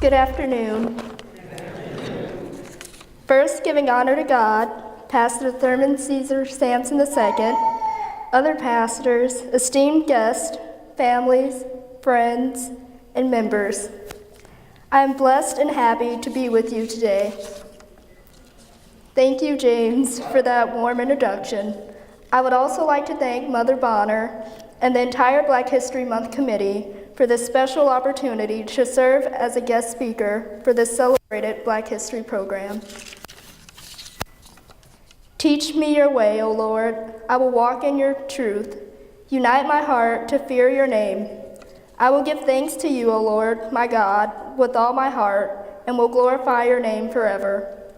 Good afternoon. First, giving honor to God, Pastor Thurman Caesar Sampson II, other pastors, esteemed guests, families, friends, and members. I am blessed and happy to be with you today. Thank you, James, for that warm introduction. I would also like to thank Mother Bonner and the entire Black History Month committee for this special opportunity to serve as a guest speaker for this celebrated Black History program. Teach me your way, O Lord. I will walk in your truth. Unite my heart to fear your name. I will give thanks to you, O Lord, my God, with all my heart, and will glorify your name forever.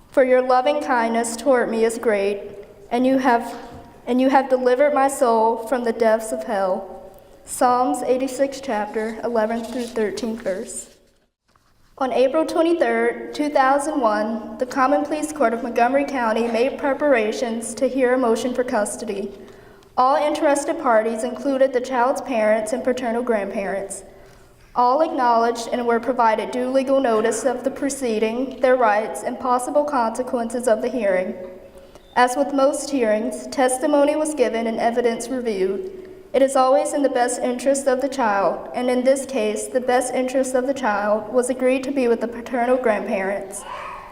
For your loving kindness toward me is great, and you have delivered my soul from the depths of hell. Psalms 86, chapter 11 through 13th verse. On April 23, 2001, the Common Pleas Court of Montgomery County made preparations to hear a motion for custody. All interested parties included the child's parents and paternal grandparents. All acknowledged and were provided due legal notice of the proceeding, their rights, and possible consequences of the hearing. As with most hearings, testimony was given and evidence reviewed. It is always in the best interest of the child, and in this case, the best interest of the child was agreed to be with the paternal grandparents,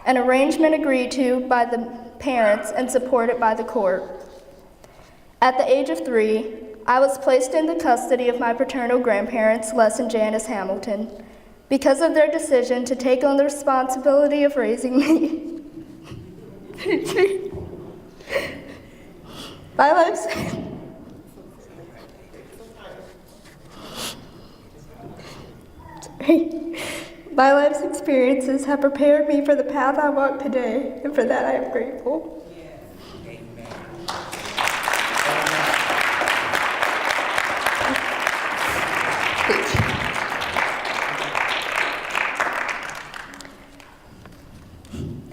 an arrangement agreed to by the parents and supported by the court. At the age of 3, I was placed in the custody of my paternal grandparents, Les and Janice Hamilton, because of their decision to take on the responsibility of raising me. My life's My life's experiences have prepared me for the path I walk today, and for that I am grateful.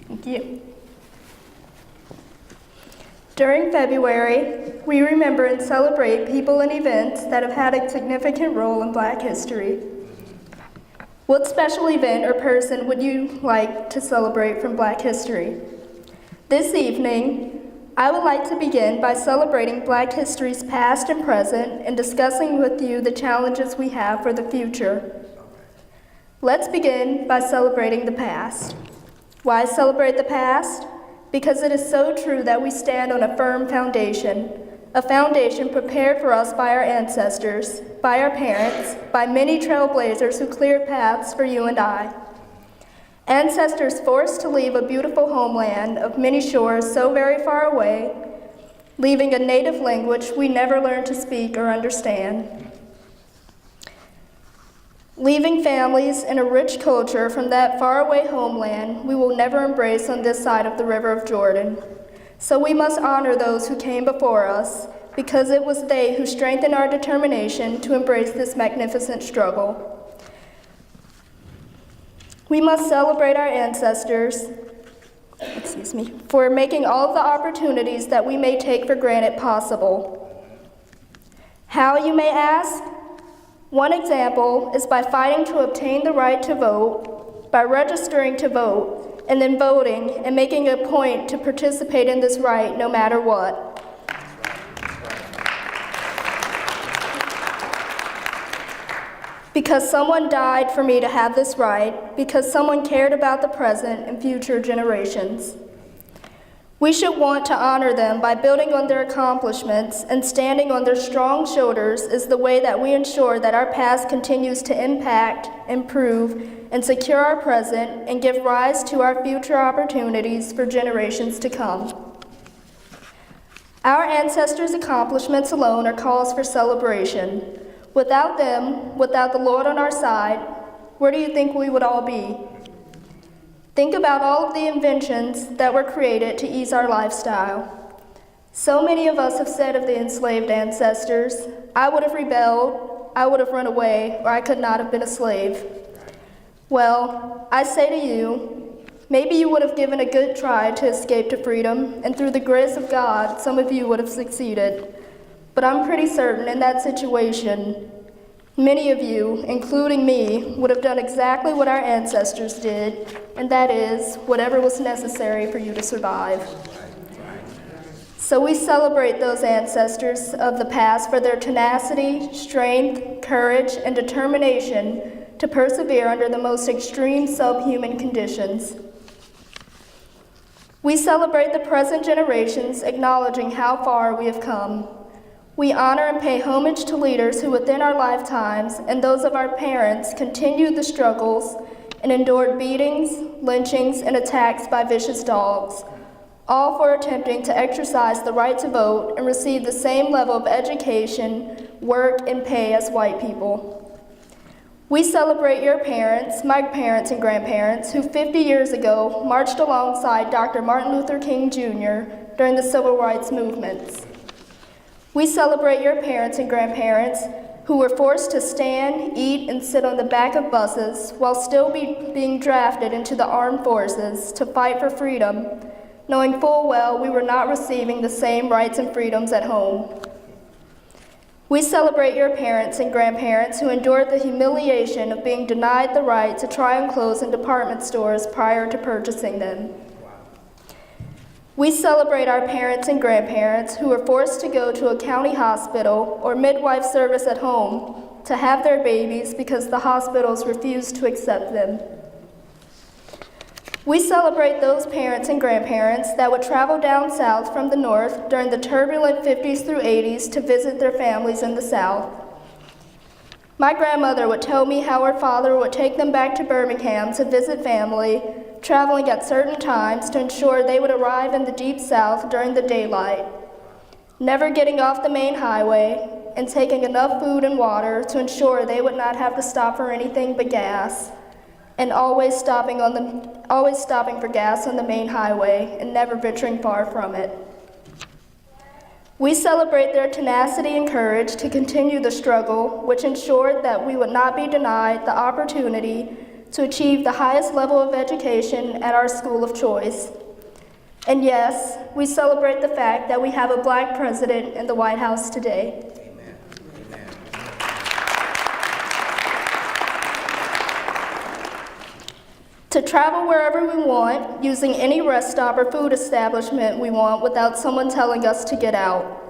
Thank you. During February, we remember and celebrate people and events that have had a significant role in Black history. What special event or person would you like to celebrate from Black history? This evening, I would like to begin by celebrating Black history's past and present and discussing with you the challenges we have for the future. Let's begin by celebrating the past. Why celebrate the past? Because it is so true that we stand on a firm foundation, a foundation prepared for us by our ancestors, by our parents, by many trailblazers who cleared paths for you and I. Ancestors forced to leave a beautiful homeland of many shores so very far away, leaving a native language we never learned to speak or understand. Leaving families and a rich culture from that faraway homeland we will never embrace on this side of the River of Jordan. So we must honor those who came before us, because it was they who strengthened our determination to embrace this magnificent struggle. We must celebrate our ancestors, for making all of the opportunities that we may take for granted possible. How, you may ask? One example is by fighting to obtain the right to vote, by registering to vote, and then voting and making a point to participate in this right no matter what. Because someone died for me to have this right, because someone cared about the present and future generations. We should want to honor them by building on their accomplishments, and standing on their strong shoulders is the way that we ensure that our past continues to impact, improve, and secure our present, and give rise to our future opportunities for generations to come. Our ancestors' accomplishments alone are cause for celebration. Without them, without the Lord on our side, where do you think we would all be? Think about all of the inventions that were created to ease our lifestyle. So many of us have said of the enslaved ancestors, I would have rebelled, I would have run away, or I could not have been a slave. Well, I say to you, maybe you would have given a good try to escape to freedom, and through the grace of God, some of you would have succeeded. But I'm pretty certain in that situation, Many of you, including me, would have done exactly what our ancestors did, and that is, whatever was necessary for you to survive. So we celebrate those ancestors of the past for their tenacity, strength, courage, and determination to persevere under the most extreme subhuman conditions. We celebrate the present generations, acknowledging how far we have come. We honor and pay homage to leaders who within our lifetimes and those of our parents continued the struggles and endured beatings, lynchings, and attacks by vicious dogs, all for attempting to exercise the right to vote and receive the same level of education, work, and pay as white people. We celebrate your parents, my parents and grandparents, who 50 years ago marched alongside Dr. Martin Luther King Jr. during the civil rights movements. We celebrate your parents and grandparents who were forced to stand, eat, and sit on the back of buses while still being drafted into the armed forces to fight for freedom, knowing full well we were not receiving the same rights and freedoms at home. We celebrate your parents and grandparents who endured the humiliation of being denied the right to try on clothes in department stores prior to purchasing them. We celebrate our parents and grandparents who were forced to go to a county hospital or midwife service at home to have their babies because the hospitals refused to accept them. We celebrate those parents and grandparents that would travel down south from the north during the turbulent 50s through 80s to visit their families in the south. My grandmother would tell me how her father would take them back to Birmingham to visit family, traveling at certain times to ensure they would arrive in the deep south during the daylight, never getting off the main highway, and taking enough food and water to ensure they would not have to stop for anything but gas, and always stopping for gas on the main highway and never venturing far from it. We celebrate their tenacity and courage to continue the struggle, which ensured that we would not be denied the opportunity to achieve the highest level of education at our school of choice. And yes, we celebrate the fact that we have a Black president in the White House today. To travel wherever we want, using any rest stop or food establishment we want without someone telling us to get out.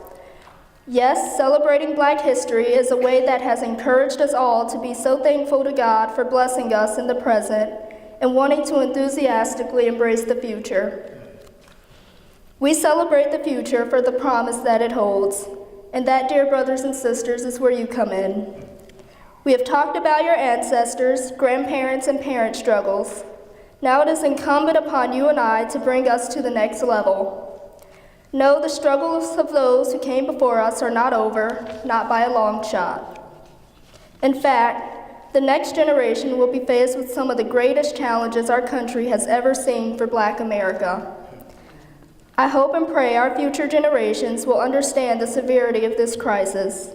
Yes, celebrating Black history is a way that has encouraged us all to be so thankful to God for blessing us in the present and wanting to enthusiastically embrace the future. We celebrate the future for the promise that it holds, and that, dear brothers and sisters, is where you come in. We have talked about your ancestors, grandparents, and parent struggles. Now it is incumbent upon you and I to bring us to the next level. No, the struggles of those who came before us are not over, not by a long shot. In fact, the next generation will be faced with some of the greatest challenges our country has ever seen for Black America. I hope and pray our future generations will understand the severity of this crisis.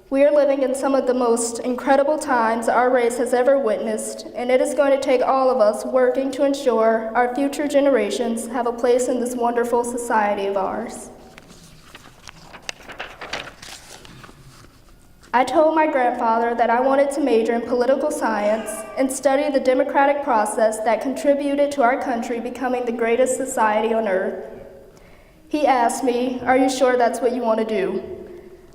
We are living in some of the most incredible times our race has ever witnessed, and it is going to take all of us working to ensure our future generations have a place in this wonderful society of ours. I told my grandfather that I wanted to major in political science and study the democratic process that contributed to our country becoming the greatest society on earth. He asked me, "Are you sure that's what you want to do?"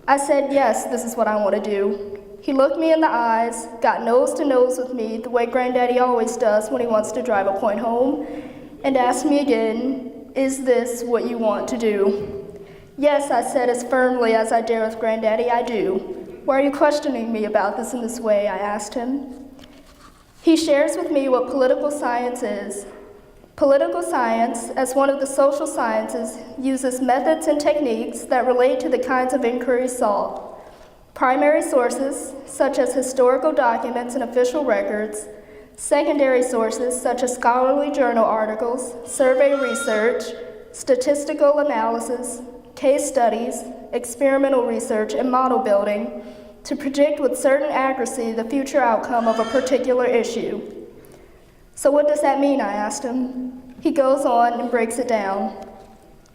I said, "Yes, this is what I want to do." He looked me in the eyes, got nose to nose with me the way Granddaddy always does when he wants to drive a point home, and asked me again, "Is this what you want to do?" "Yes," I said as firmly as I dare with Granddaddy, "I do." "Why are you questioning me about this in this way?" I asked him. He shares with me what political science is. Political science, as one of the social sciences, uses methods and techniques that relate to the kinds of inquiries sought. Primary sources, such as historical documents and official records, secondary sources, such as scholarly journal articles, survey research, statistical analysis, case studies, experimental research, and model building, to predict with certain accuracy the future outcome of a particular issue. "So what does that mean?" I asked him. He goes on and breaks it down.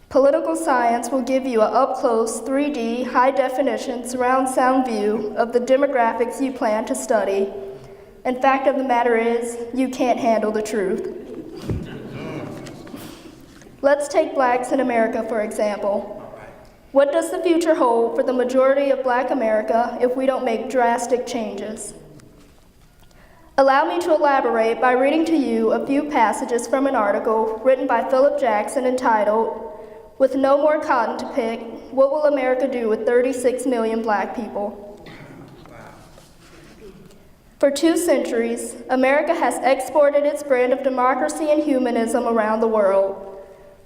Political science will give you an up-close, 3D, high-definition, surround sound view of the demographics you plan to study. And fact of the matter is, you can't handle the truth. Let's take blacks in America, for example. What does the future hold for the majority of Black America if we don't make drastic changes? Allow me to elaborate by reading to you a few passages from an article written by Philip Jackson entitled, "With No More Cotton to Pick, What Will America Do with 36 Million Black People?" For 2 centuries, America has exported its brand of democracy and humanism around the world.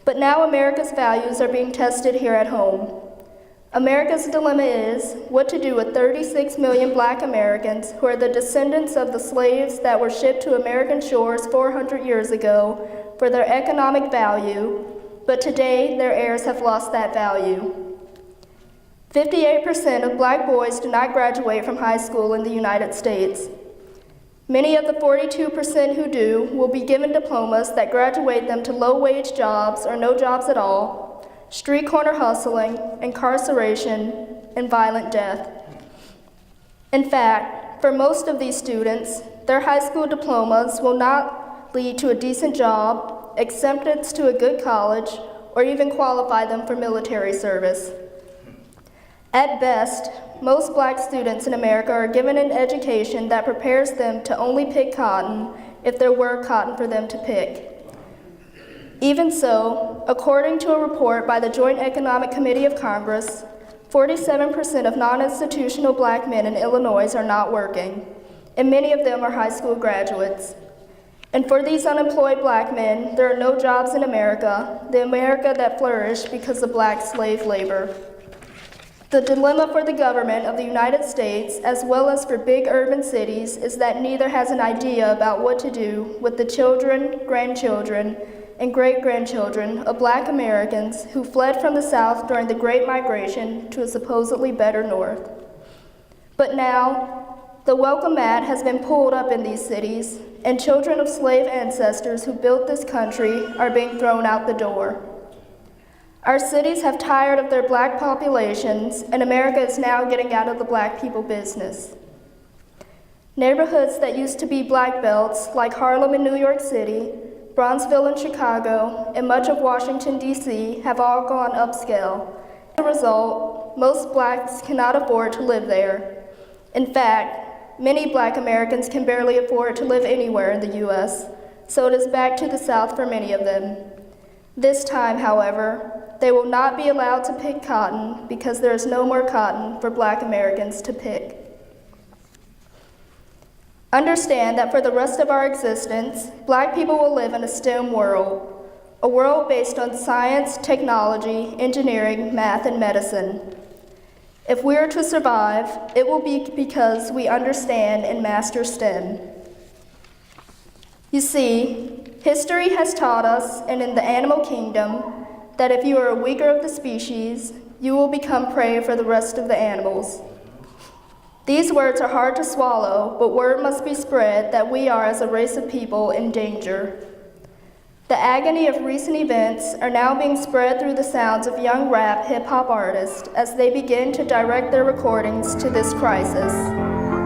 But now America's values are being tested here at home. America's dilemma is what to do with 36 million Black Americans who are the descendants of the slaves that were shipped to American shores 400 years ago for their economic value, but today their heirs have lost that value. 58% of Black boys do not graduate from high school in the United States. Many of the 42% who do will be given diplomas that graduate them to low-wage jobs or no jobs at all, street corner hustling, incarceration, and violent death. In fact, for most of these students, their high school diplomas will not lead to a decent job, acceptance to a good college, or even qualify them for military service. At best, most Black students in America are given an education that prepares them to only pick cotton if there were cotton for them to pick. Even so, according to a report by the Joint Economic Committee of Congress, 47% of non-institutional Black men in Illinois are not working, and many of them are high school graduates. And for these unemployed Black men, there are no jobs in America, the America that flourished because of Black slave labor. The dilemma for the government of the United States, as well as for big urban cities, is that neither has an idea about what to do with the children, grandchildren, and great-grandchildren of Black Americans who fled from the South during the Great Migration to a supposedly better North. But now, the welcome mat has been pulled up in these cities, and children of slave ancestors who built this country are being thrown out the door. Our cities have tired of their Black populations, and America is now getting out of the Black people business. Neighborhoods that used to be Black belts, like Harlem in New York City, Bronzeville in Chicago, and much of Washington, D.C., have all gone upscale. As a result, most Blacks cannot afford to live there. In fact, many Black Americans can barely afford to live anywhere in the U.S., so it is back to the South for many of them. This time, however, they will not be allowed to pick cotton because there is no more cotton for Black Americans to pick. Understand that for the rest of our existence, Black people will live in a STEM world, a world based on science, technology, engineering, math, and medicine. If we are to survive, it will be because we understand and master STEM. You see, history has taught us, and in the animal kingdom, that if you are a weaker of the species, you will become prey for the rest of the animals. These words are hard to swallow, but word must be spread that we are, as a race of people, in danger. The agony of recent events are now being spread through the sounds of young rap hip-hop artists as they begin to direct their recordings to this crisis.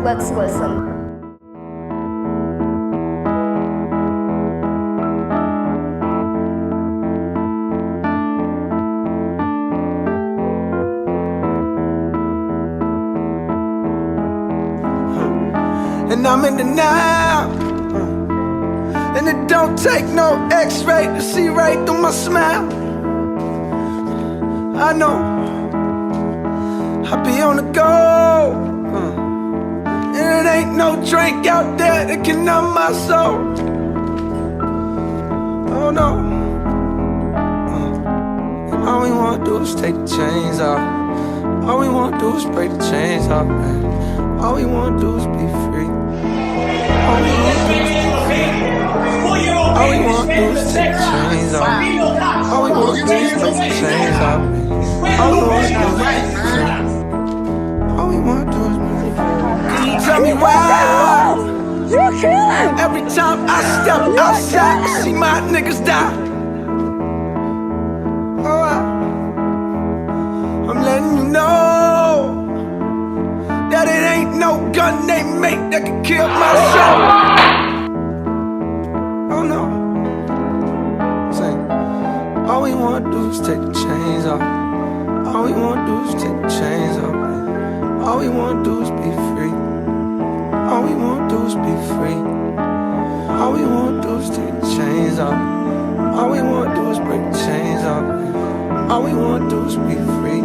Let's listen. And I'm in the now, and it don't take no x-ray to see right through my smile. I know I be on the go, and it ain't no drink out there that can numb my soul. Oh no, and all we wanna do is take the chains off. All we wanna do is break the chains off, man. All we wanna do is be free. All we want to do is take the chains off. All we want to do is take the chains off. All we want to do is be free. All we want to do is be free. Can you tell me why? Every time I step outside, I see my niggas die. Oh, know that it ain't no gun they make that can kill my soul. Oh no. Say, all we wanna do is take the chains off. All we wanna do is take the chains off. All we wanna do is be free. All we wanna do is be free. All we wanna do is take the chains off. All we wanna do is break the chains off. All we wanna do is be free.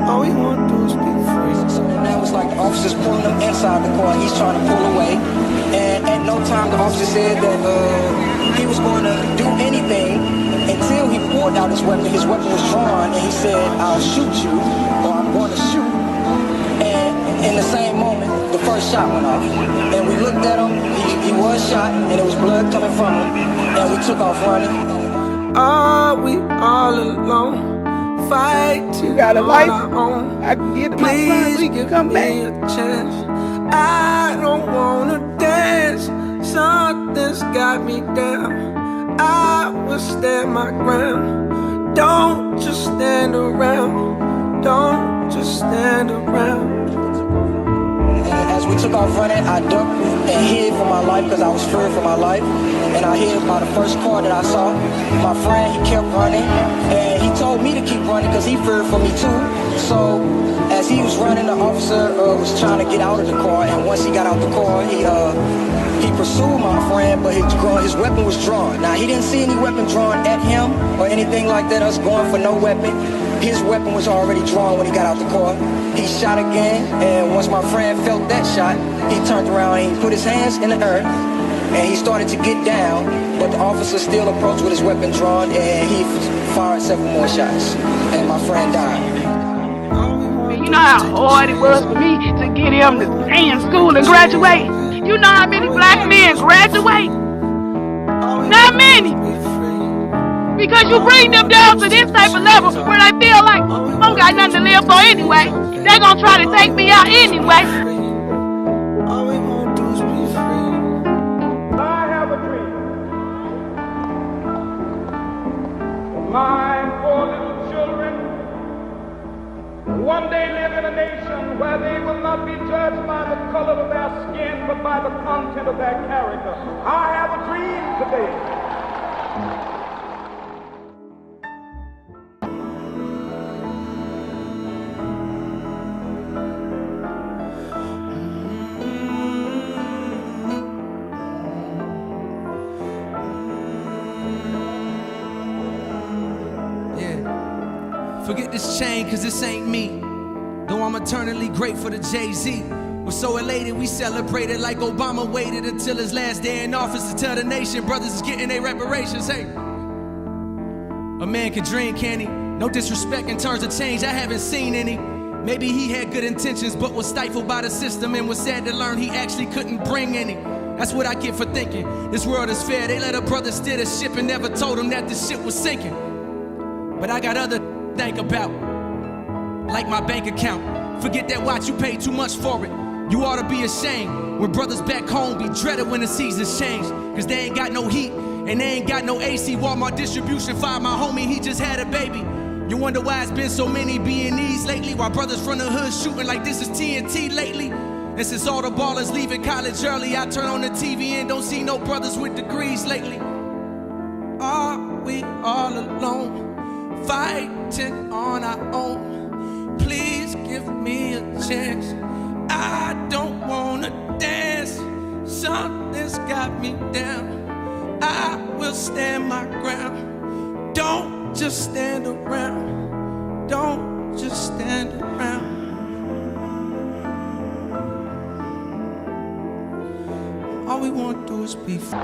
All we wanna do is be free. So now it's like the officer's pulling him inside the car. He's trying to pull away. And at no time the officer said that he was going to do anything until he pulled out his weapon. His weapon was drawn, and he said, "I'll shoot you," or "I'm going to shoot." And in the same moment, the first shot went off. And we looked at him. He was shot, and there was blood coming from him. And we took off running. Are we all alone? Fighting You got a on life? our own. I can get to my son, Please we can give come me back. a chance. I don't wanna dance. Something's got me down. I will stand my ground. Don't just stand around. Don't just stand around. And as we took off running, I ducked and hid for my life because I was fearing for my life. And I hid by the first car that I saw. My friend, he kept running, and he told me to keep running because he feared for me too. So as he was running, the officer was trying to get out of the car, and once he got out the car, he pursued my friend, but his weapon was drawn. Now, he didn't see any weapon drawn at him or anything like that, us going for no weapon. His weapon was already drawn when he got out the car. He shot again, and once my friend felt that shot, he turned around and he put his hands in the earth, and he started to get down, but the officer still approached with his weapon drawn, and he fired several more shots, and my friend died. You know how hard it was for me to get him to stay in school and graduate? You know how many black men graduate? Not many. Because you bring them down to this type of level where they feel like I don't got nothing to live for anyway. They're going to try to take me out anyway. All we wanna do is be free. I have a dream. My four little children one day live in a nation where they will not be judged by the color of their skin, but by the content of their character. I have a dream today. Forget this chain, cause this ain't me. Though I'm eternally grateful to Jay-Z. We're so elated, we celebrated like Obama waited until his last day in office to tell the nation brothers is getting their reparations. Hey, a man can dream, can he? No disrespect in terms of change, I haven't seen any. Maybe he had good intentions, but was stifled by the system and was sad to learn he actually couldn't bring any. That's what I get for thinking this world is fair. They let a brother steer the ship and never told him that the ship was sinking. But I got other think about, like my bank account. Forget that watch, you paid too much for it. You ought to be ashamed when brothers back home be dreaded when the seasons change. Cause they ain't got no heat and they ain't got no AC. Walmart distribution fired my homie, he just had a baby. You wonder why it's been so many B&Es lately, while brothers from the hood shooting like this is TNT lately. And since all the ballers leaving college early, I turn on the TV and don't see no brothers with degrees lately. Are we all alone? Fighting on our own. Please give me a chance. I don't wanna dance. Something's got me down. I will stand my ground. Don't just stand around. Don't just stand around. All we wanna do is be free.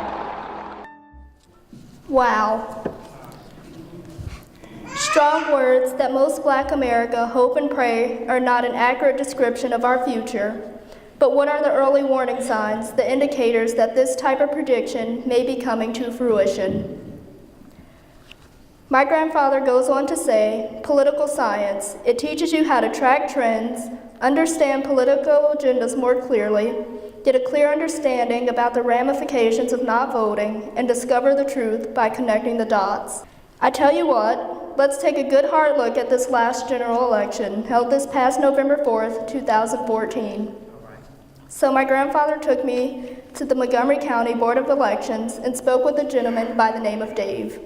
Wow. Strong words that most Black America hope and pray are not an accurate description of our future. But what are the early warning signs, the indicators that this type of prediction may be coming to fruition? My grandfather goes on to say, political science, it teaches you how to track trends, understand political agendas more clearly, get a clear understanding about the ramifications of not voting, and discover the truth by connecting the dots. I tell you what, let's take a good hard look at this last general election held this past November 4th, 2014. So my grandfather took me to the Montgomery County Board of Elections and spoke with a gentleman by the name of Dave.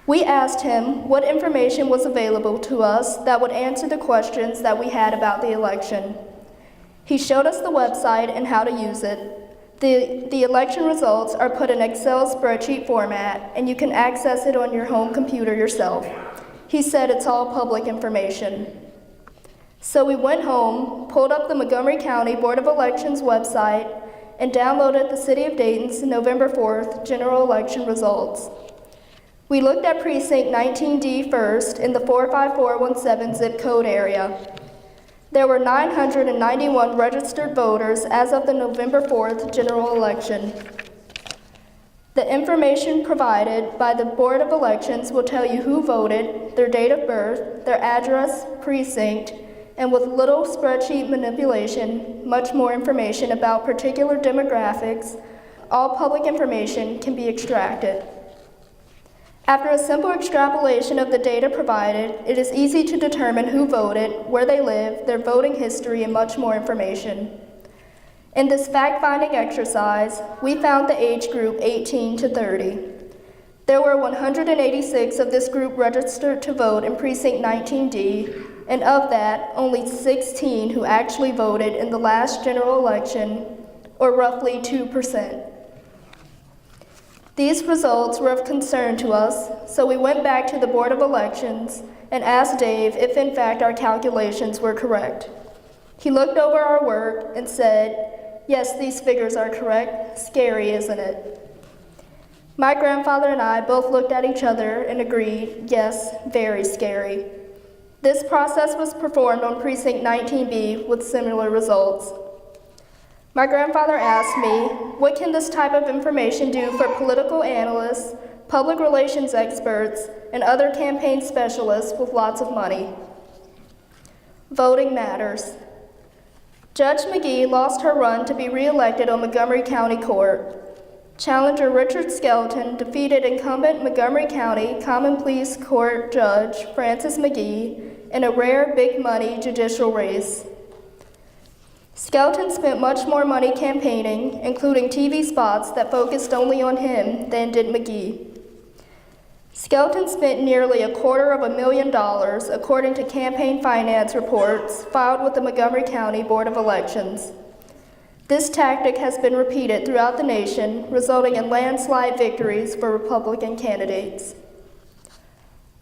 We asked him what information was available to us that would answer the questions that we had about the election. He showed us the website and how to use it. The election results are put in Excel spreadsheet format, and you can access it on your home computer yourself. He said it's all public information. So we went home, pulled up the Montgomery County Board of Elections website, and downloaded the City of Dayton's November 4th general election results. We looked at precinct 19D first in the 45417 zip code area. There were 991 registered voters as of the November 4th general election. The information provided by the Board of Elections will tell you who voted, their date of birth, their address, precinct, and with little spreadsheet manipulation, much more information about particular demographics. All public information can be extracted. After a simple extrapolation of the data provided, it is easy to determine who voted, where they live, their voting history, and much more information. In this fact-finding exercise, we found the age group 18 to 30. There were 186 of this group registered to vote in precinct 19D, and of that, only 16 who actually voted in the last general election, or roughly 2%. These results were of concern to us, so we went back to the Board of Elections and asked Dave if in fact our calculations were correct. He looked over our work and said, "Yes, these figures are correct. Scary, isn't it?" My grandfather and I both looked at each other and agreed, yes, very scary. This process was performed on precinct 19B with similar results. My grandfather asked me, what can this type of information do for political analysts, public relations experts, and other campaign specialists with lots of money? Voting matters. Judge McGee lost her run to be re-elected on Montgomery County Court. Challenger Richard Skelton defeated incumbent Montgomery County Common Pleas Court Judge Francis McGee in a rare big money judicial race. Skelton spent much more money campaigning, including TV spots that focused only on him, than did McGee. Skelton spent nearly $250,000, according to campaign finance reports filed with the Montgomery County Board of Elections. This tactic has been repeated throughout the nation, resulting in landslide victories for Republican candidates.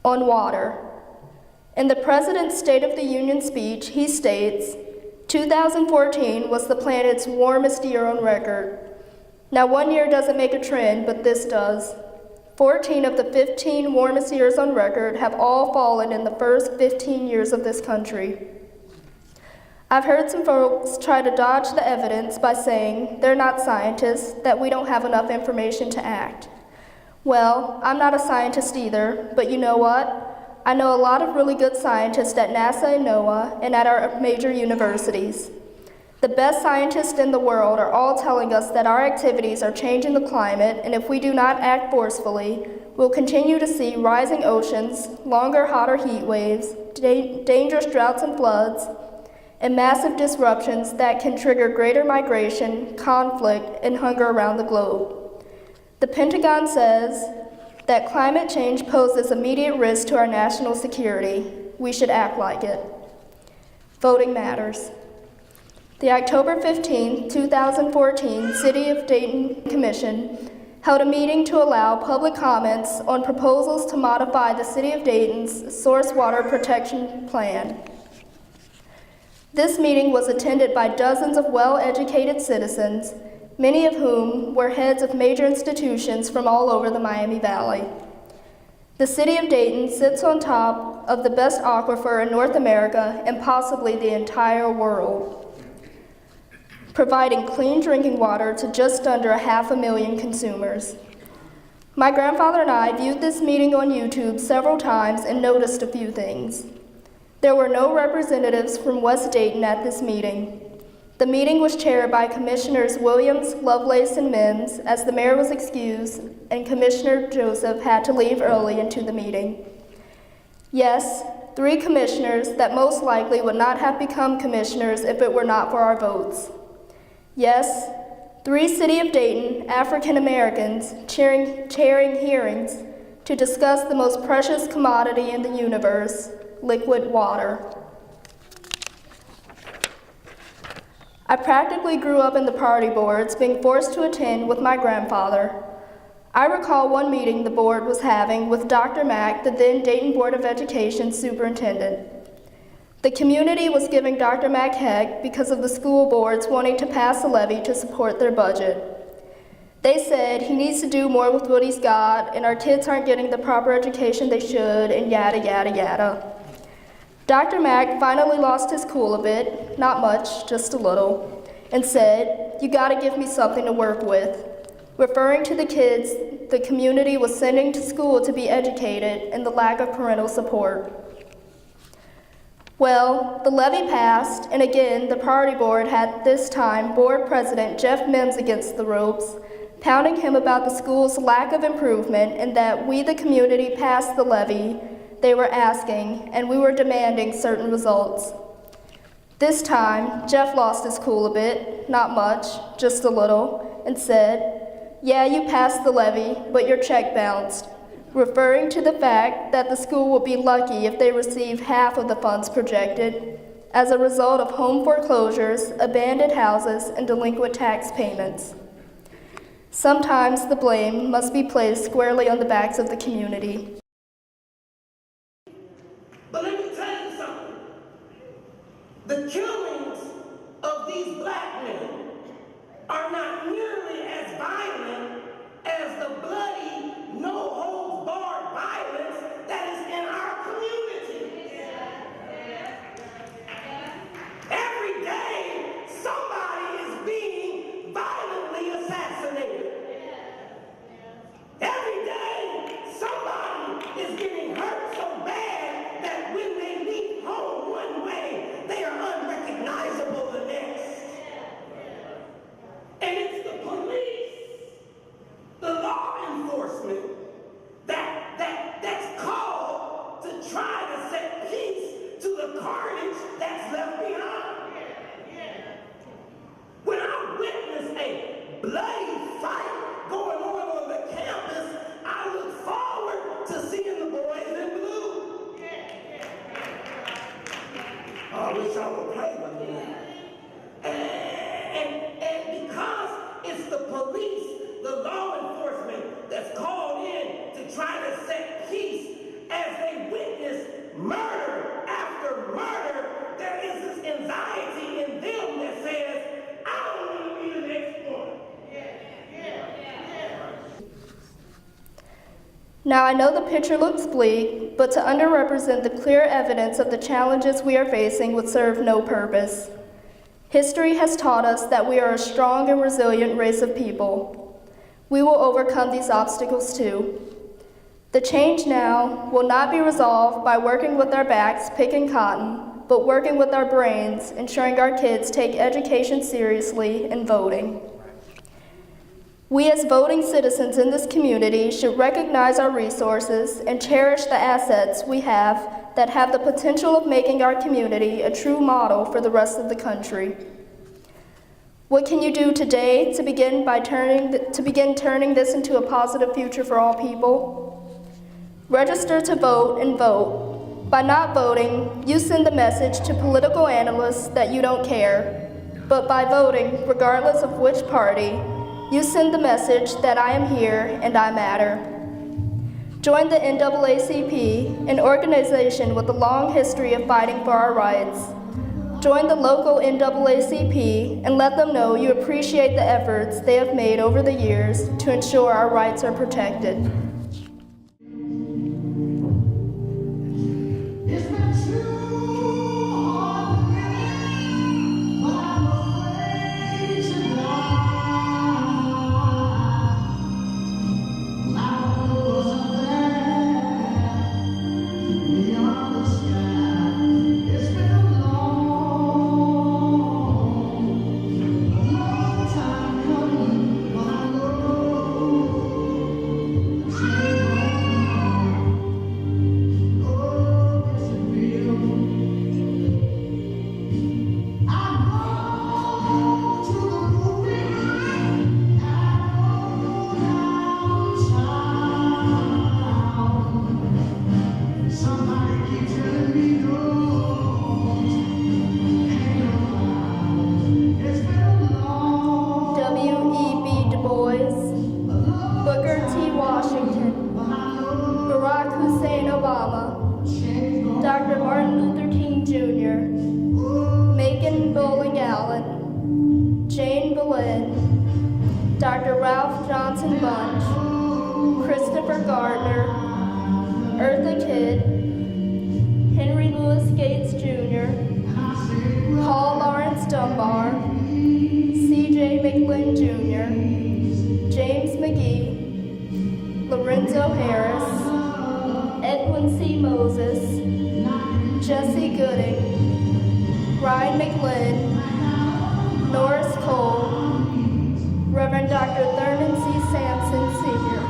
On water. In the President's State of the Union speech, he states, 2014 was the planet's warmest year on record. Now, 1 year doesn't make a trend, but this does. 14 of the 15 warmest years on record have all fallen in the first 15 years of this country. I've heard some folks try to dodge the evidence by saying they're not scientists, that we don't have enough information to act. Well, I'm not a scientist either, but you know what? I know a lot of really good scientists at NASA and NOAA and at our major universities. The best scientists in the world are all telling us that our activities are changing the climate, and if we do not act forcefully, we'll continue to see rising oceans, longer, hotter heat waves, dangerous droughts and floods, and massive disruptions that can trigger greater migration, conflict, and hunger around the globe. The Pentagon says that climate change poses immediate risk to our national security. We should act like it. Voting matters. The October 15, 2014 City of Dayton Commission held a meeting to allow public comments on proposals to modify the City of Dayton's Source Water Protection Plan. This meeting was attended by dozens of well-educated citizens, many of whom were heads of major institutions from all over the Miami Valley. The City of Dayton sits on top of the best aquifer in North America and possibly the entire world, providing clean drinking water to just under 500,000 consumers. My grandfather and I viewed this meeting on YouTube several times and noticed a few things. There were no representatives from West Dayton at this meeting. The meeting was chaired by Commissioners Williams, Lovelace, and Mims, as the mayor was excused and Commissioner Joseph had to leave early into the meeting. Yes, 3 commissioners that most likely would not have become commissioners if it were not for our votes. Yes, 3 City of Dayton African Americans chairing hearings to discuss the most precious commodity in the universe, liquid water. I practically grew up in the party boards, being forced to attend with my grandfather. I recall one meeting the board was having with Dr. Mack, the then Dayton Board of Education superintendent. The community was giving Dr. Mack heck because of the school boards wanting to pass a levy to support their budget. They said he needs to do more with what he's got, and our kids aren't getting the proper education they should, and yada, yada, yada. Dr. Mack finally lost his cool a bit, not much, just a little, and said, "You gotta give me something to work with," referring to the kids the community was sending to school to be educated and the lack of parental support. Well, the levy passed, and again, the party board had this time board president Jeff Mims against the ropes, pounding him about the school's lack of improvement and that we, the community, passed the levy they were asking, and we were demanding certain results. This time, Jeff lost his cool a bit, not much, just a little, and said, "Yeah, you passed the levy, but your check bounced," referring to the fact that the school would be lucky if they received half of the funds projected as a result of home foreclosures, abandoned houses, and delinquent tax payments. Sometimes the blame must be placed squarely on the backs of the community. But let me tell you something. The killings of these black men are not nearly as violent as the bloody, no-holds-barred violence that is in our community. Every day, somebody is being violently assassinated. Every day, somebody is getting hurt so bad that when they leave home one way, they are unrecognizable the next. And it's the police, the law enforcement, that's called to try to set peace to the carnage that's left behind. When I witness a bloody fight going on the campus, I look forward to seeing the boys in blue. I wish I would play with them. And because it's the police, the law enforcement that's called in to try to set peace as they witness murder after murder, there is this anxiety in them that says, I don't want to be the next one. Now, I know the picture looks bleak, but to underrepresent the clear evidence of the challenges we are facing would serve no purpose. History has taught us that we are a strong and resilient race of people. We will overcome these obstacles too. The change now will not be resolved by working with our backs picking cotton, but working with our brains, ensuring our kids take education seriously and voting. We as voting citizens in this community should recognize our resources and cherish the assets we have that have the potential of making our community a true model for the rest of the country. What can you do today to begin turning this into a positive future for all people? Register to vote and vote. By not voting, you send the message to political analysts that you don't care. But by voting, regardless of which party, you send the message that I am here and I matter. Join the NAACP, an organization with a long history of fighting for our rights. Join the local NAACP and let them know you appreciate the efforts they have made over the years to ensure our rights are protected. Johnson Bunch, Christopher Gardner, Eartha Kidd, Henry Louis Gates Jr., Paul Lawrence Dunbar, C.J. McLean Jr., James McGee, Lorenzo Harris, Edwin C. Moses, Jesse Gooding, Ryan McLean, Norris Cole, Reverend Dr. Thurman C. Sampson, Sr.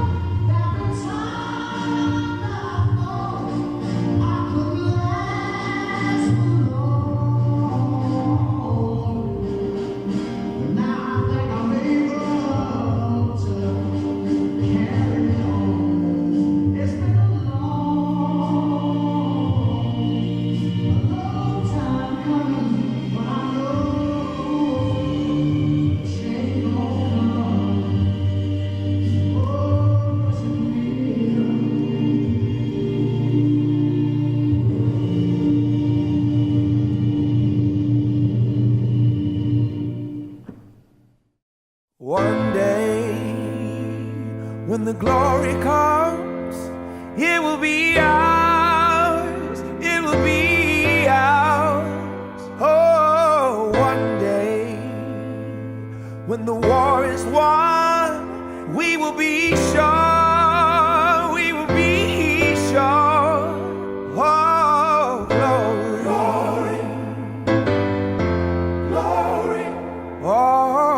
One day, when the glory comes, it will be ours, it will be ours. Oh, one day, when the war is won, we will be sure, we will be sure. Oh, glory, glory, glory. Oh.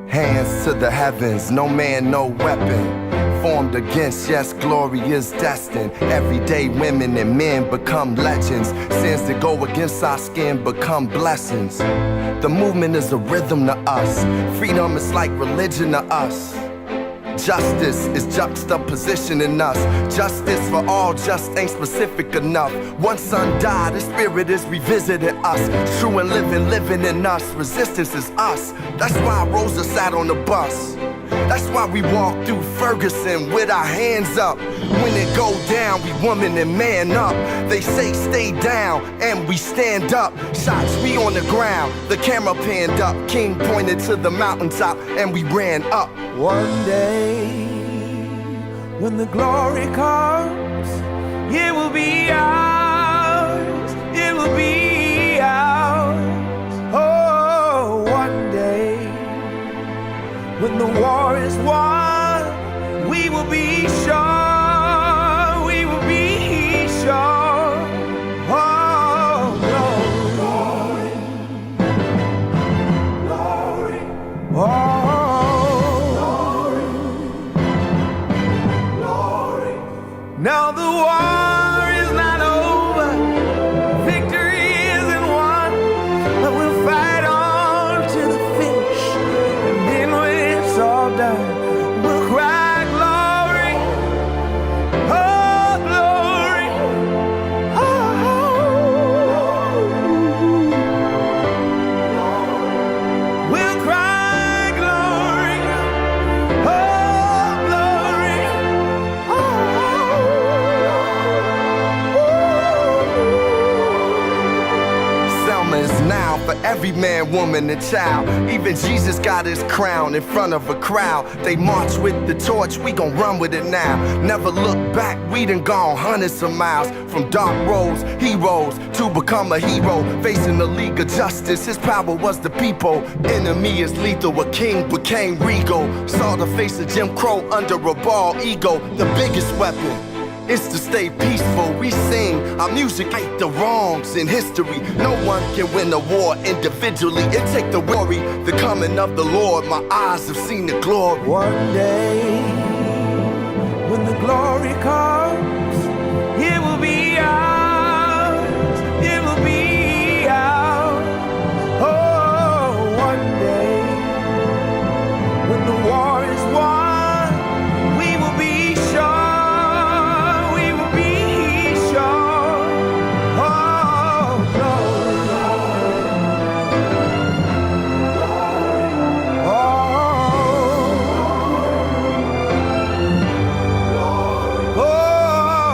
Hands to the heavens, no man, no weapon formed against, yes, glory is destined. Everyday women and men become legends. Sins that go against our skin become blessings. The movement is a rhythm to us. Freedom is like religion to us. Justice is juxtaposition in us. Justice for all just ain't specific enough. One son died, the spirit is revisiting us. True and living in us. Resistance is us. That's why Rosa sat on the bus. That's why we walk through Ferguson with our hands up. When it go down, we woman and man up. They say stay down, and we stand up. Shots, we on the ground, the camera panned up. King pointed to the mountaintop, and we ran up. One day, when the glory comes, it will be ours, it will be ours. Oh, one day, when the war is won, we will be sure, we will be sure. Oh, glory, glory, glory. Oh. Now the war is not over, victory isn't won, but we'll fight on to the finish, and then when it's all done, we'll cry glory, oh glory, oh, we'll cry glory, oh glory, oh. Is now for every man, woman, and child. Even Jesus got his crown in front of a crowd. They march with the torch, we gon' run with it now. Never look back, we done gone hundreds of miles. From dark roads, heroes, to become a hero. Facing the League of Justice, his power was the people. Enemy is lethal, a king became regal. Saw the face of Jim Crow under a bald ego. The biggest weapon is to stay peaceful. We sing our music, right the wrongs in history. No one can win a war individually. It take the worry, the coming of the Lord. My eyes have seen the glory. One day, when the glory comes, it will be ours, it will be ours. Oh, one day, when the war is won, we will be sure. Oh,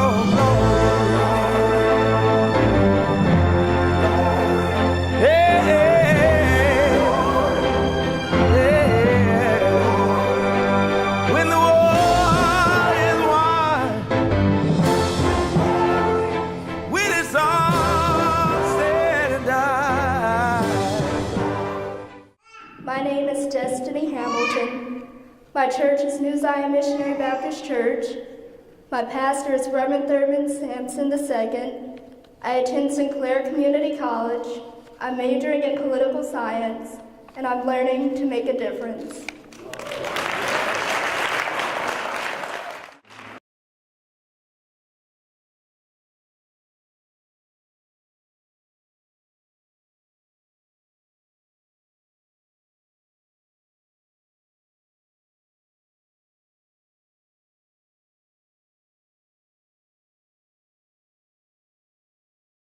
My name is Destinee Hamilton. My church is New Zion Missionary Baptist Church. My pastor is Reverend Thurman Sampson II. I attend Sinclair Community College. I'm majoring in political science, and I'm learning to make a difference.